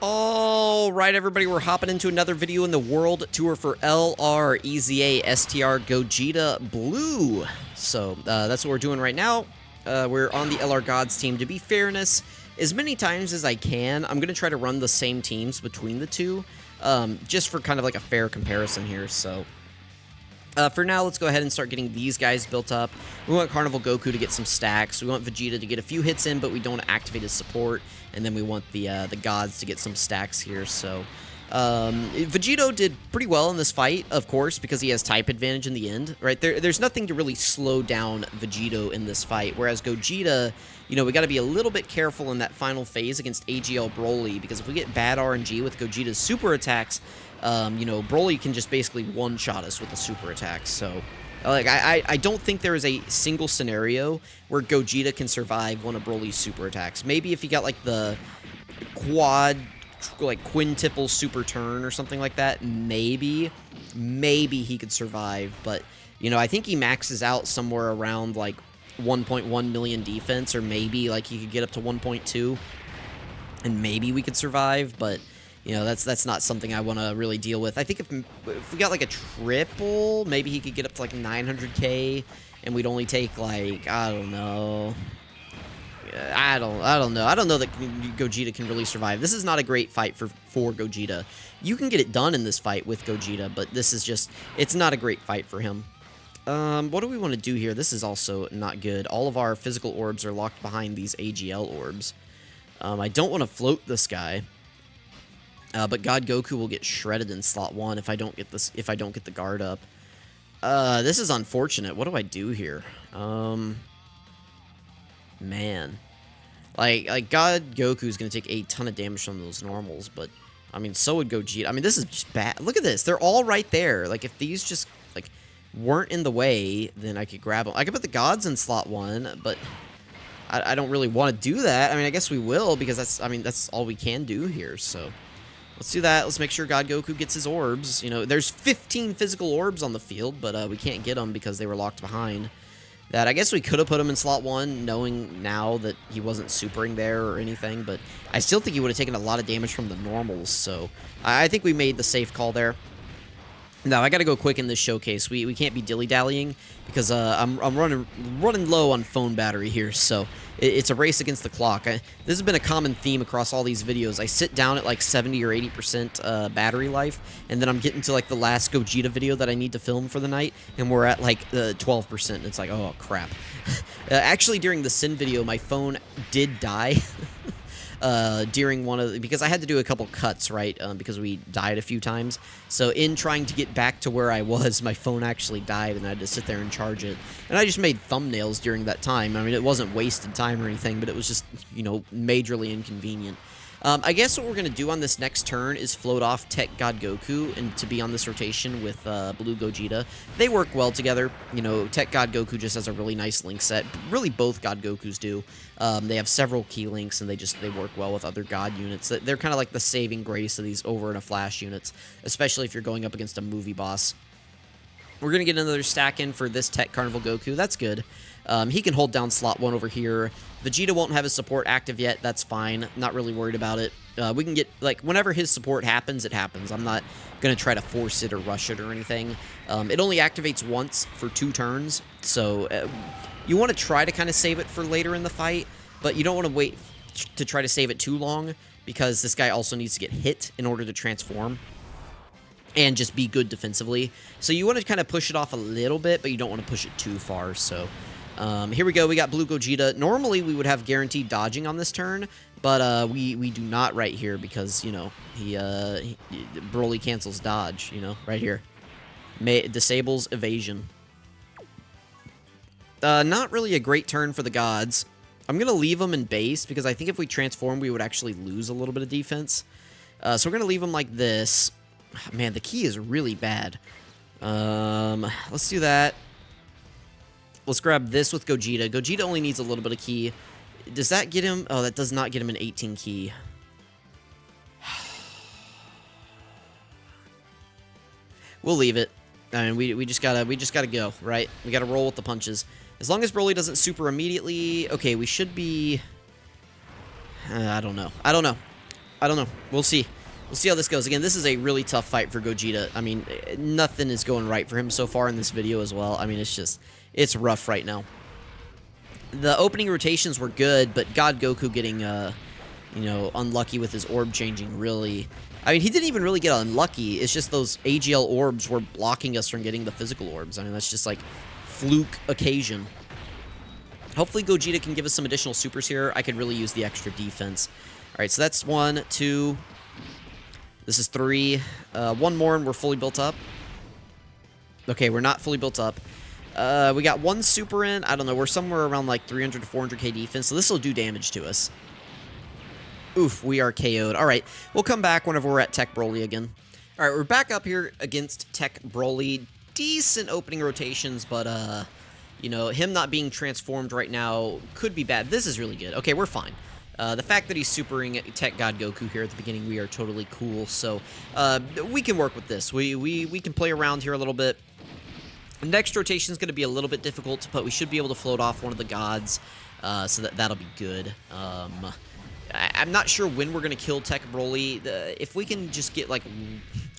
All right, everybody, we're hopping into another video in the World Tour for LR EZA STR Gogeta Blue. So that's what we're doing right now. We're on the LR Gods team. To be fairness, as many times as I can, I'm going to try to run the same teams between the two, just for kind of like a fair comparison here. So for now, let's go ahead and start getting these guys built up. We want Carnival Goku to get some stacks. We want Vegeta to get a few hits in, but we don't want to activate his support. And then we want the gods to get some stacks here. So Vegito did pretty well in this fight, of course, because he has type advantage in the end, right? There's nothing to really slow down Vegito in this fight, whereas Gogeta, you know, we got to be a little bit careful in that final phase against AGL BROLY, because if we get bad RNG with Gogeta's super attacks, you know, BROLY can just basically one-shot us with the super attacks. So, like, I don't think there is a single scenario where Gogeta can survive one of BROLY's super attacks. Maybe if he got, like, the quintuple super turn or something like that, maybe he could survive. But, you know, I think he maxes out somewhere around, like, 1.1 million defense, or maybe, like, he could get up to 1.2, and maybe we could survive, but... You know, that's not something I want to really deal with. I think if we got, like, a triple, maybe he could get up to, like, 900k, and we'd only take, like, I don't know. I don't know. I don't know that Gogeta can really survive. This is not a great fight for Gogeta. You can get it done in this fight with Gogeta, but this is just, it's not a great fight for him. What do we want to do here? This is also not good. All of our physical orbs are locked behind these AGL orbs. I don't want to float this guy. But God Goku will get shredded in slot 1 if I don't get this. If I don't get the guard up, this is unfortunate. What do I do here? Man, like God Goku is gonna take a ton of damage from those normals, but I mean, so would Gogeta. I mean, this is just bad. Look at this; they're all right there. Like, if these just like weren't in the way, then I could grab them. I could put the gods in slot 1, but I don't really want to do that. I mean, I guess we will, because that's all we can do here. So. Let's do that. Let's make sure God Goku gets his orbs. You know, there's 15 physical orbs on the field, but we can't get them because they were locked behind that. I guess we could have put him in slot 1, knowing now that he wasn't supering there or anything, but I still think he would have taken a lot of damage from the normals, so I think we made the safe call there. Now, I got to go quick in this showcase. We can't be dilly-dallying because I'm running low on phone battery here, so it's a race against the clock. This has been a common theme across all these videos. I sit down at like 70 or 80% battery life, and then I'm getting to like the last Gogeta video that I need to film for the night, and we're at like 12%. It's like, oh, crap. Actually, during the Sin video, my phone did die. During one of because I had to do a couple cuts, right, because we died a few times. So in trying to get back to where I was, my phone actually died, and I had to sit there and charge it. And I just made thumbnails during that time. I mean, it wasn't wasted time or anything, but it was just, you know, majorly inconvenient. I guess what we're going to do on this next turn is float off Tech God Goku and to be on this rotation with Blue Gogeta. They work well together. You know, Tech God Goku just has a really nice link set. Really, both God Gokus do. They have several key links, and they work well with other God units. They're kind of like the saving grace of these over and a flash units, especially if you're going up against a movie boss. We're going to get another stack in for this Tech Carnival Goku. That's good. He can hold down slot 1 over here. Vegeta won't have his support active yet. That's fine. Not really worried about it. We can get, like, whenever his support happens, it happens. I'm not going to try to force it or rush it or anything. It only activates once for 2 turns. So you want to try to kind of save it for later in the fight, but you don't want to wait to try to save it too long, because this guy also needs to get hit in order to transform and just be good defensively. So you want to kind of push it off a little bit, but you don't want to push it too far. So here we go. We got Blue Gogeta. Normally, we would have guaranteed dodging on this turn, but we do not right here because, you know, BROLY cancels dodge, you know, right here. Disables evasion. Not really a great turn for the gods. I'm going to leave them in base because I think if we transform, we would actually lose a little bit of defense. So we're going to leave them like this. Man, the key is really bad. Let's do that. Let's grab this with Gogeta. Gogeta only needs a little bit of key. Does that get him? Oh, that does not get him an 18 key. We'll leave it. I mean, we just gotta go, right? We gotta roll with the punches. As long as BROLY doesn't super immediately, okay, we should be. I don't know. I don't know. We'll see. We'll see how this goes. Again, this is a really tough fight for Gogeta. I mean, nothing is going right for him so far in this video as well. I mean, it's rough right now. The opening rotations were good, but God Goku getting, you know, unlucky with his orb changing really... I mean, he didn't even really get unlucky. It's just those AGL orbs were blocking us from getting the physical orbs. I mean, that's just like fluke occasion. Hopefully Gogeta can give us some additional supers here. I could really use the extra defense. All right, so that's 1, 2. This is 3. 1 more and we're fully built up. Okay, we're not fully built up. We got 1 super in. I don't know. We're somewhere around like 300 to 400k defense, so this will do damage to us. Oof, we are KO'd. All right, we'll come back whenever we're at Tech BROLY again. All right, we're back up here against Tech BROLY. Decent opening rotations, but, you know, him not being transformed right now could be bad. This is really good. Okay, we're fine. The fact that he's supering Tech God Goku here at the beginning, we are totally cool. So, we can work with this. We can play around here a little bit. Next rotation is going to be a little bit difficult, but we should be able to float off one of the gods, so that'll be good. I'm not sure when we're going to kill Tech BROLY. If we can just get, like,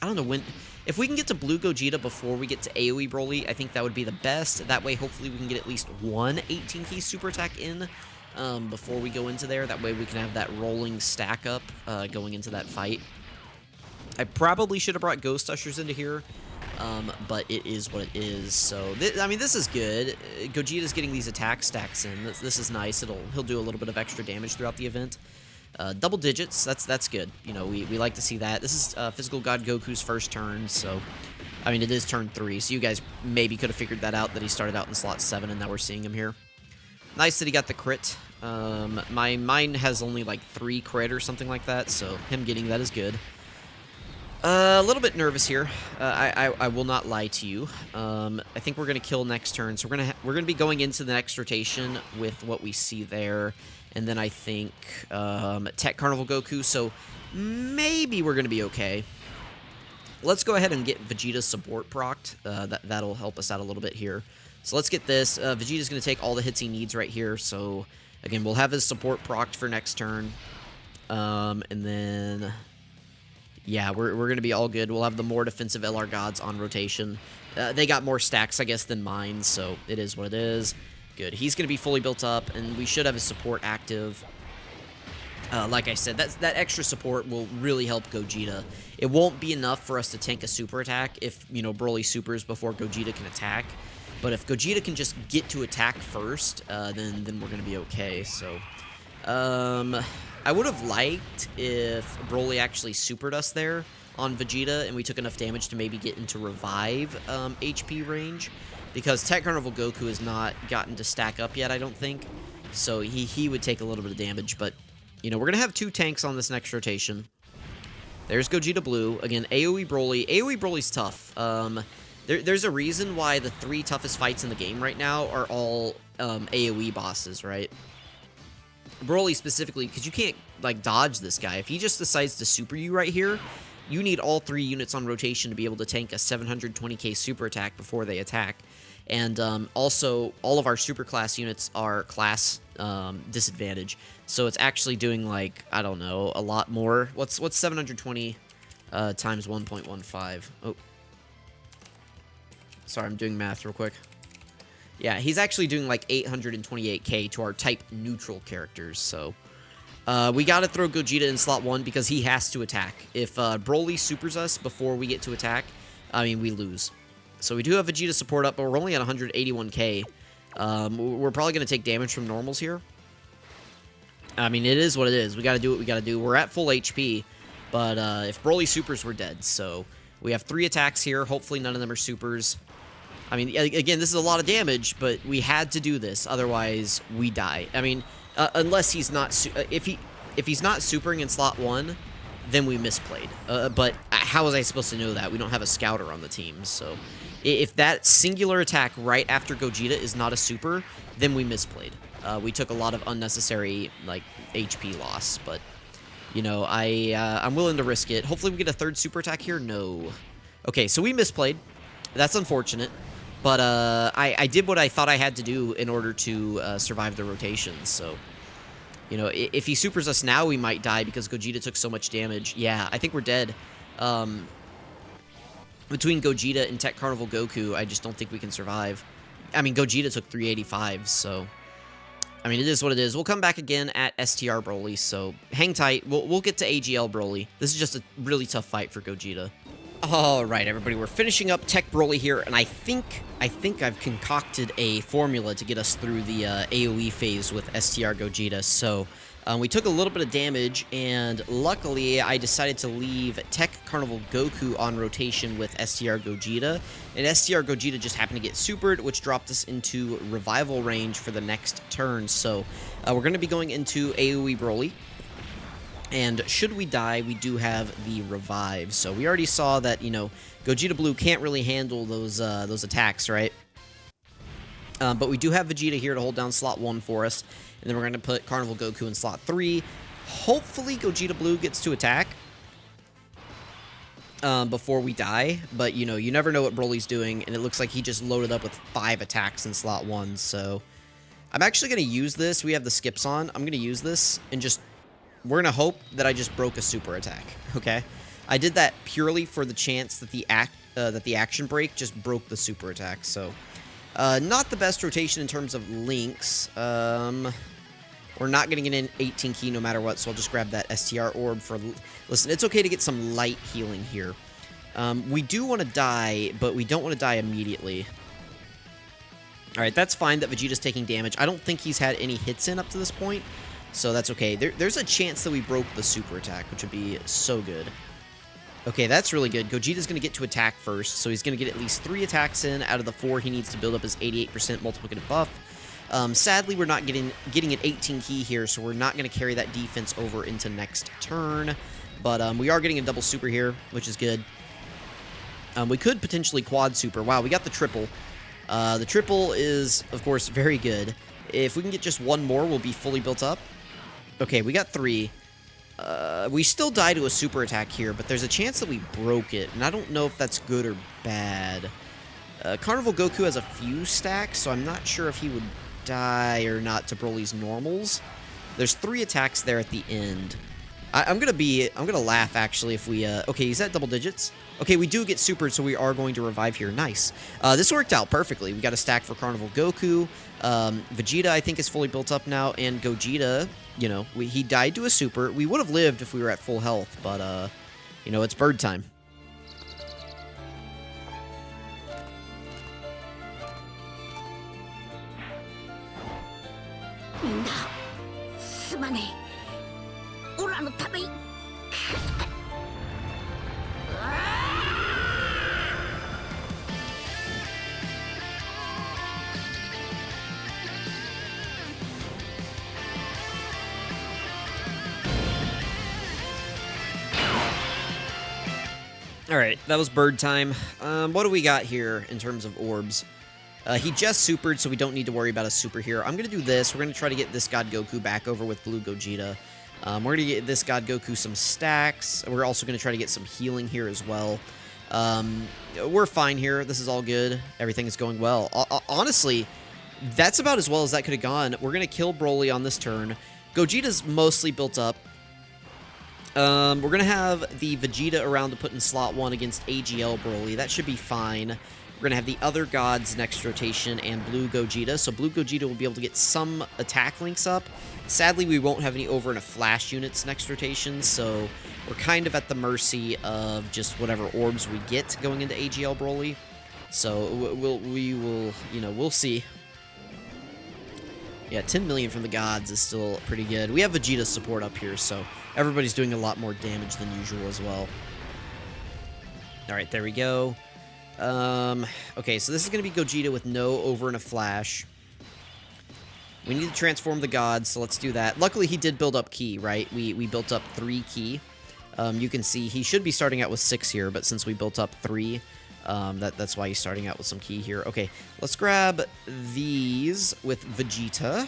I don't know when... If we can get to Blue Gogeta before we get to AoE BROLY, I think that would be the best. That way, hopefully, we can get at least one 18-key super attack in before we go into there. That way, we can have that rolling stack up going into that fight. I probably should have brought Ghost Ushers into here, but it is what it is. So, I mean, this is good. Gogeta's getting these attack stacks in. This is nice. He'll do a little bit of extra damage throughout the event. Double digits, that's good. You know, we like to see that. This is Physical God Goku's first turn, so... I mean, it is turn 3, so you guys maybe could have figured that out, that he started out in slot 7, and now we're seeing him here. Nice that he got the crit. Mine has only, like, 3 crit or something like that, so him getting that is good. A little bit nervous here. I will not lie to you. I think we're gonna kill next turn, so we're gonna be going into the next rotation with what we see there, and then I think Tech Carnival Goku. So maybe we're gonna be okay. Let's go ahead and get Vegeta's support procced. That'll help us out a little bit here. So let's get this. Vegeta's gonna take all the hits he needs right here. So again, we'll have his support procced for next turn, and then. Yeah, we're going to be all good. We'll have the more defensive LR gods on rotation. They got more stacks, I guess, than mine, so it is what it is. Good. He's going to be fully built up, and we should have his support active. Like I said, that extra support will really help Gogeta. It won't be enough for us to tank a super attack if, you know, BROLY supers before Gogeta can attack. But if Gogeta can just get to attack first, then we're going to be okay, so... I would have liked if BROLY actually supered us there on Vegeta and we took enough damage to maybe get into revive HP range, because Tech Carnival Goku has not gotten to stack up yet, I don't think, so he would take a little bit of damage. But, you know, we're going to have 2 tanks on this next rotation. There's Gogeta Blue. Again, AoE BROLY. AoE BROLY's tough. There's a reason why the 3 toughest fights in the game right now are all AoE bosses, right? BROLY specifically, because you can't, like, dodge this guy. If he just decides to super you right here, you need all 3 units on rotation to be able to tank a 720k super attack before they attack. And also, all of our super class units are class disadvantage. So it's actually doing, like, I don't know, a lot more. What's 720 times 1.15? Oh. Sorry, I'm doing math real quick. Yeah, he's actually doing like 828k to our type neutral characters, so... we gotta throw Gogeta in slot 1 because he has to attack. If BROLY supers us before we get to attack, I mean, we lose. So we do have Vegeta support up, but we're only at 181k. We're probably gonna take damage from normals here. I mean, it is what it is. We gotta do what we gotta do. We're at full HP, but if BROLY supers, we're dead. So we have 3 attacks here. Hopefully none of them are supers. I mean, again, this is a lot of damage, but we had to do this. Otherwise, we die. I mean, unless he's not... if he's not supering in slot 1, then we misplayed. But how was I supposed to know that? We don't have a scouter on the team, so... If that singular attack right after Gogeta is not a super, then we misplayed. We took a lot of unnecessary, like, HP loss, but... You know, I'm willing to risk it. Hopefully we get a 3rd super attack here. No. Okay, so we misplayed. That's unfortunate. But I did what I thought I had to do in order to survive the rotations, so... You know, if he supers us now, we might die because Gogeta took so much damage. Yeah, I think we're dead. Between Gogeta and Tech Carnival Goku, I just don't think we can survive. I mean, Gogeta took 385, so... I mean, it is what it is. We'll come back again at STR Broly, so hang tight. We'll get to AGL Broly. This is just a really tough fight for Gogeta. All right, everybody, we're finishing up Tech Broly here, and I think I've concocted a formula to get us through the AoE phase with STR Gogeta. So we took a little bit of damage, and luckily I decided to leave Tech Carnival Goku on rotation with STR Gogeta, and STR Gogeta just happened to get supered, which dropped us into revival range for the next turn. So we're going to be going into AoE Broly. And should we die, we do have the revive. So we already saw that, you know, Gogeta Blue can't really handle those attacks, right? But we do have Vegeta here to hold down slot 1 for us. And then we're going to put Carnival Goku in slot 3. Hopefully Gogeta Blue gets to attack before we die. But, you know, you never know what Broly's doing. And it looks like he just loaded up with 5 attacks in slot 1. So I'm actually going to use this. We have the skips on. I'm going to use this and just... We're going to hope that I just broke a super attack, okay? I did that purely for the chance that the action break just broke the super attack, so... not the best rotation in terms of links. We're not going to get an 18 key no matter what, so I'll just grab that STR orb for... Listen, it's okay to get some light healing here. We do want to die, but we don't want to die immediately. Alright, that's fine that Vegeta's taking damage. I don't think he's had any hits in up to this point. So that's okay. There's a chance that we broke the super attack, which would be so good. Okay, that's really good. Gogeta's going to get to attack first, so he's going to get at least 3 attacks in out of the 4 he needs to build up his 88% multiplicative buff. Sadly, we're not getting an 18 key here, so we're not going to carry that defense over into next turn. But we are getting a double super here, which is good. We could potentially quad super. Wow, we got the triple. The triple is, of course, very good. If we can get just 1 more, we'll be fully built up. Okay, we got 3. We still die to a super attack here, but there's a chance that we broke it, and I don't know if that's good or bad. Carnival Goku has a few stacks, so I'm not sure if he would die or not to Broly's normals. There's 3 attacks there at the end. I'm gonna laugh, actually, if we, okay, he's at double digits. Okay, we do get supered, so we are going to revive here. Nice. This worked out perfectly. We got a stack for Carnival Goku. Vegeta, I think, is fully built up now, and Gogeta, you know, he died to a super. We would have lived if we were at full health, but, you know, it's bird time. Alright, that was bird time. What do we got here in terms of orbs? He just supered, so we don't need to worry about a super here. I'm going to do this. We're going to try to get this God Goku back over with Blue Gogeta. We're going to get this God Goku some stacks. We're also going to try to get some healing here as well. We're fine here. This is all good. Everything is going well. Honestly, that's about as well as that could have gone. We're going to kill Broly on this turn. Gogeta's mostly built up. We're going to have the Vegeta around to put in slot 1 against AGL Broly. That should be fine. We're going to have the other gods next rotation and Blue Gogeta. So Blue Gogeta will be able to get some attack links up. Sadly, we won't have any over and a flash units next rotation, so we're kind of at the mercy of just whatever orbs we get going into AGL Broly. So we will, you know, we'll see. Yeah, 10 million from the gods is still pretty good. We have Vegeta's support up here, so everybody's doing a lot more damage than usual as well. Alright, there we go. Okay, so this is going to be Gogeta with no over and a flash. We need to transform the gods, so let's do that. Luckily, he did build up ki, right? We built up 3 ki. You can see he should be starting out with 6 here, but since we built up 3, that's why he's starting out with some ki here. Okay, let's grab these with Vegeta.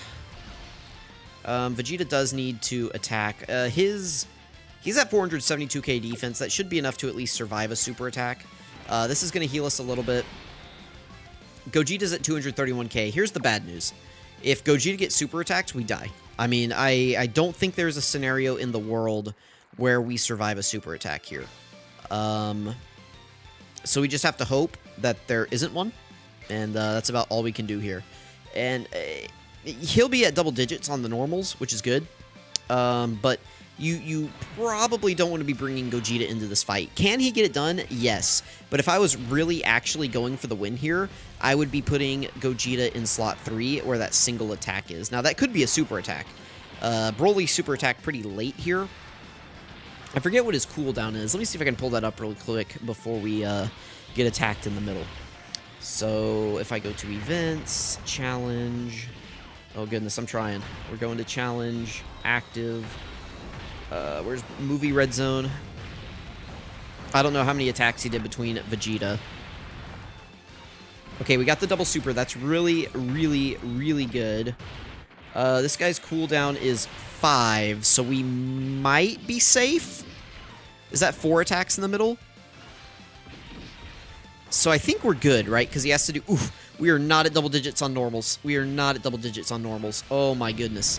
Vegeta does need to attack. He's at 472k defense. That should be enough to at least survive a super attack. This is going to heal us a little bit. Gogeta's at 231k. Here's the bad news. If Gogeta gets super attacked, we die. I mean, I don't think there's a scenario in the world where we survive a super attack here. So we just have to hope that there isn't one, and that's about all we can do here. And he'll be at double digits on the normals, which is good. But you probably don't want to be bringing Gogeta into this fight. Can he get it done? Yes. But if I was really actually going for the win here, I would be putting Gogeta in slot 3 where that single attack is. Now, that could be a super attack. Broly super attack pretty late here. I forget what his cooldown is. Let me see if I can pull that up really quick before we get attacked in the middle. So if I go to events, challenge... Oh, goodness, I'm trying. We're going to challenge, active. Where's movie red zone? I don't know how many attacks he did between Vegeta. Okay, we got the double super. That's really, really, really good. This guy's cooldown is 5, so we might be safe. Is that 4 attacks in the middle? So I think we're good, right? Because he has to do... Oof. We are not at double digits on normals. We are not at double digits on normals. Oh, my goodness.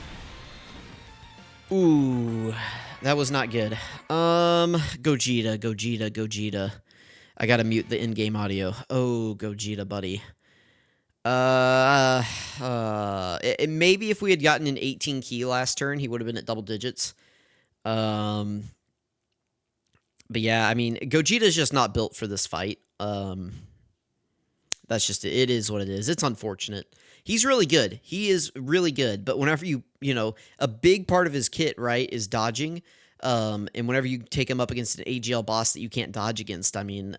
Ooh. That was not good. Gogeta, Gogeta, Gogeta. I gotta mute the in-game audio. Oh, Gogeta, buddy. Maybe if we had gotten an 18 key last turn, he would have been at double digits. But yeah, I mean, Gogeta's just not built for this fight. That's just it. It is what it is. It's unfortunate. He's really good. He is really good. But whenever you know, a big part of his kit, right, is dodging. And whenever you take him up against an AGL boss that you can't dodge against, I mean,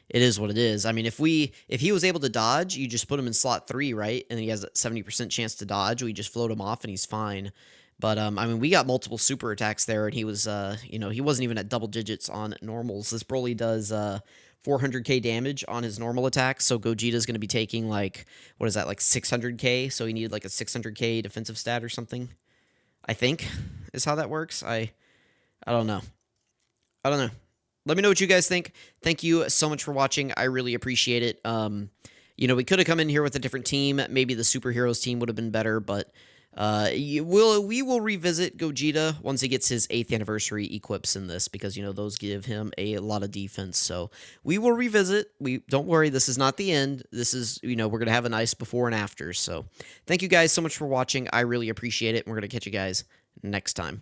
it is what it is. I mean, if he was able to dodge, you just put him in slot 3, right? And he has a 70% chance to dodge. We just float him off and he's fine. But, I mean, we got multiple super attacks there, and he was, you know, he wasn't even at double digits on normals. This Broly does 400k damage on his normal attacks, so Gogeta's going to be taking, like, what is that, like 600k? So he needed, like, a 600k defensive stat or something, I think, is how that works. I don't know. I don't know. Let me know what you guys think. Thank you so much for watching. I really appreciate it. You know, we could have come in here with a different team. Maybe the superheroes team would have been better, but... we will revisit Gogeta once he gets his 8th anniversary equips in this, because, you know, those give him a lot of defense. So we will revisit. Don't worry, this is not the end. This is, you know, we're going to have a nice before and after. So thank you guys so much for watching. I really appreciate it. We're going to catch you guys next time.